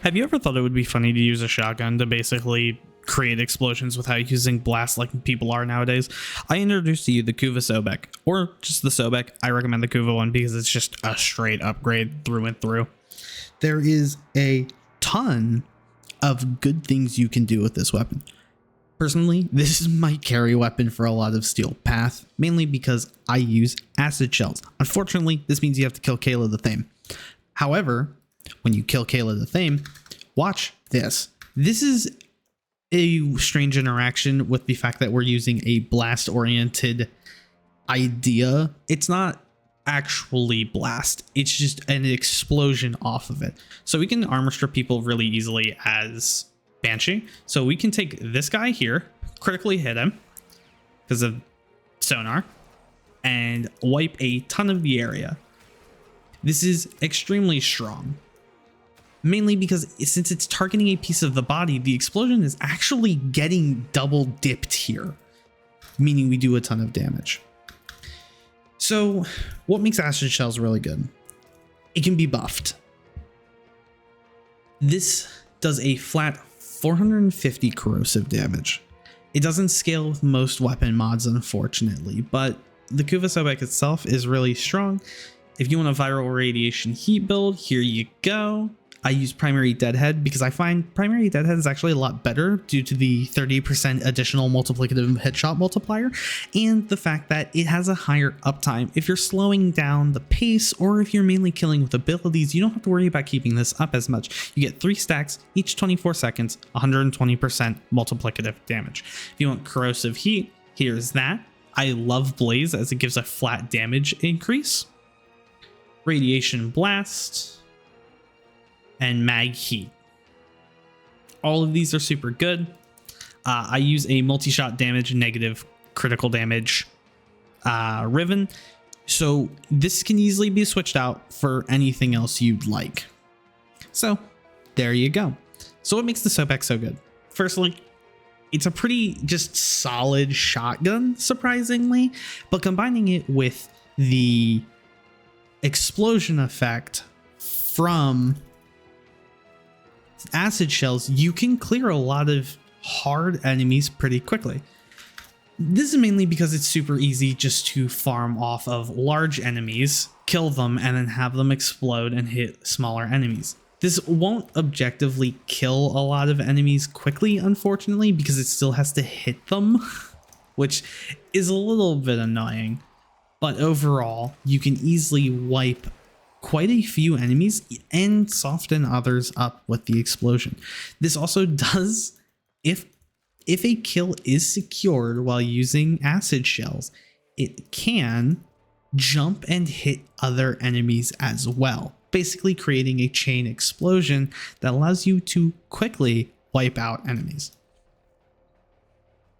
Have you ever thought it would be funny to use a shotgun to basically create explosions without using blast like people are nowadays? I introduced to you the Kuva Sobek, or just the Sobek. I recommend the Kuva one because it's just a straight upgrade through and through. There is a ton of good things you can do with this weapon. Personally, this is my carry weapon for a lot of Steel Path, mainly because I use acid shells. Unfortunately, this means you have to kill Kayla the Thame. However, when you kill Kayla the Thame, watch this. This is a strange interaction with the fact that we're using a blast-oriented idea. It's not actually blast, it's just an explosion off of it. So we can armor strip people really easily as Banshee. So we can take this guy here, critically hit him because of sonar, and wipe a ton of the area. This is extremely strong, mainly because since it's targeting a piece of the body, the explosion is actually getting double dipped here, meaning we do a ton of damage. So what makes acid shells really good? It can be buffed. This does a flat 450 corrosive damage. It doesn't scale with most weapon mods, unfortunately, but the Kuva Sobek itself is really strong. If you want a viral radiation heat build, here you go. I use primary deadhead because I find primary deadhead is actually a lot better due to the 30% additional multiplicative headshot multiplier and the fact that it has a higher uptime. If you're slowing down the pace or if you're mainly killing with abilities, you don't have to worry about keeping this up as much. You get 3 stacks each 24 seconds, 120% multiplicative damage. If you want corrosive heat, here's that. I love Blaze as it gives a flat damage increase. Radiation blast, and mag heat. All of these are super good. I use a multi-shot damage negative critical damage Riven, so this can easily be switched out for anything else you'd like. So there you go. So what makes the Sobek so good? Firstly, it's a pretty just solid shotgun, surprisingly, but combining it with the explosion effect from acid shells, you can clear a lot of hard enemies pretty quickly. This is mainly because it's super easy just to farm off of large enemies, kill them, and then have them explode and hit smaller enemies. This won't objectively kill a lot of enemies quickly, unfortunately, because it still has to hit them, which is a little bit annoying. But overall, you can easily wipe quite a few enemies and soften others up with the explosion. This also does, if a kill is secured while using acid shells, it can jump and hit other enemies as well, basically creating a chain explosion that allows you to quickly wipe out enemies.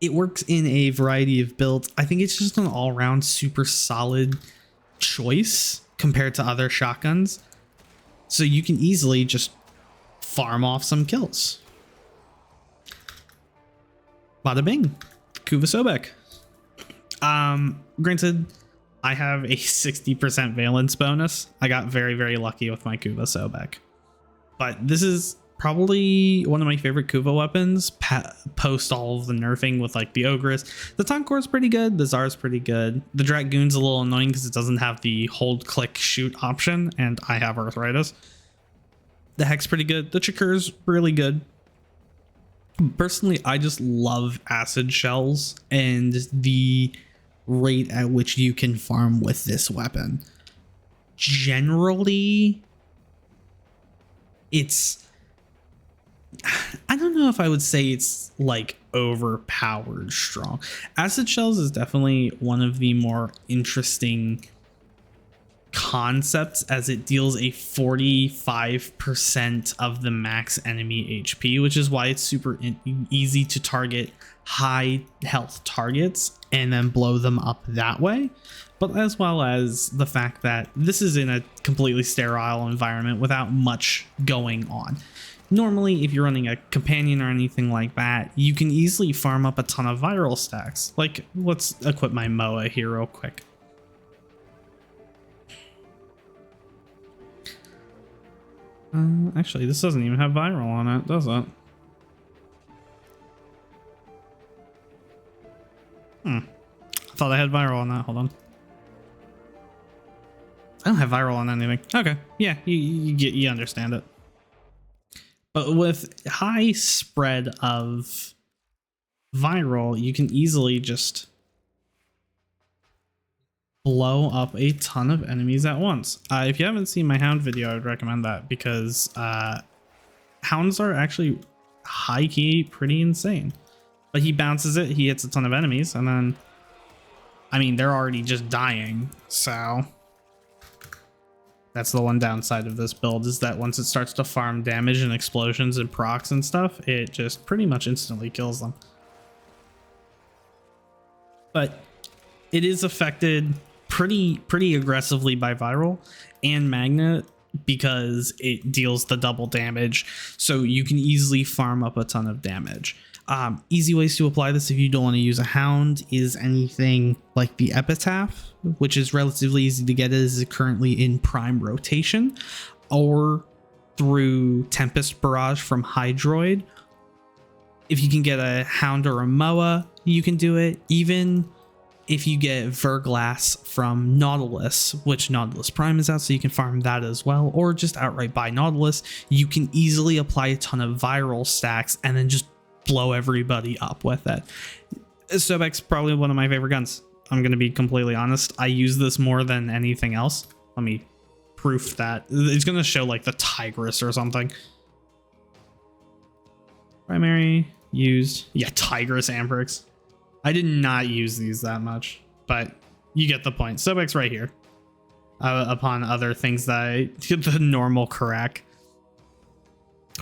It works in a variety of builds. I think it's just an all-around super solid choice compared to other shotguns, so you can easily just farm off some kills. Bada bing, Kuva Sobek. Granted, I have a 60% valence bonus. I got very, very lucky with my Kuva Sobek, but this is probably one of my favorite Kuva weapons post all of the nerfing with like the Ogress. The Toncore is pretty good. The Tsar's pretty good. The Dragoon's a little annoying because it doesn't have the hold, click, shoot option, and I have arthritis. The Hex pretty good. The Chakur's really good. Personally, I just love acid shells and the rate at which you can farm with this weapon. Generally, I don't know if I would say it's like overpowered strong. Acid shells is definitely one of the more interesting concepts as it deals a 45% of the max enemy HP, which is why it's super easy to target high health targets and then blow them up that way. But as well as the fact that this is in a completely sterile environment without much going on. Normally, if you're running a companion or anything like that, you can easily farm up a ton of viral stacks. Like, let's equip my Moa here real quick. Actually, this doesn't even have viral on it, does it? I thought I had viral on that. Hold on. I don't have viral on anything. Okay, yeah, you understand it. But with high spread of viral, you can easily just blow up a ton of enemies at once. If you haven't seen my hound video, I would recommend that, because hounds are actually high key pretty insane. But he bounces it, he hits a ton of enemies, and then, I mean, they're already just dying, so that's the one downside of this build, is that once it starts to farm damage and explosions and procs and stuff, it just pretty much instantly kills them. But it is affected pretty aggressively by viral and magnet, because it deals the double damage, so you can easily farm up a ton of damage. Easy ways to apply this if you don't want to use a hound is anything like the epitaph, which is relatively easy to get as it's currently in prime rotation, or through Tempest Barrage from Hydroid. If you can get a hound or a Moa, you can do it. Even if you get Verglass from Nautilus, which Nautilus Prime is out, so you can farm that as well, or just outright buy Nautilus, you can easily apply a ton of viral stacks and then just blow everybody up with it. Sobek's probably one of my favorite guns. I'm going to be completely honest. I use this more than anything else. Let me proof that. It's going to show like the Tigress or something. Primary, used. Yeah, Tigress, Ambrix. I did not use these that much, but you get the point. Sobek's right here. Upon other things that the normal Karak.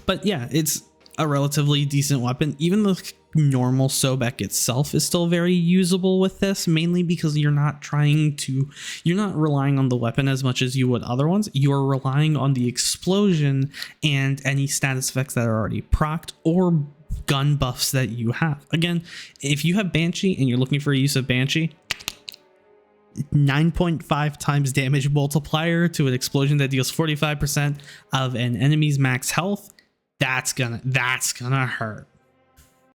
But yeah, it's a relatively decent weapon. Even the normal Sobek itself is still very usable with this, mainly because you're not relying on the weapon as much as you would other ones. You're relying on the explosion and any status effects that are already procced or gun buffs that you have. Again, if you have Banshee and you're looking for a use of Banshee, 9.5 times damage multiplier to an explosion that deals 45% of an enemy's max health, that's gonna hurt.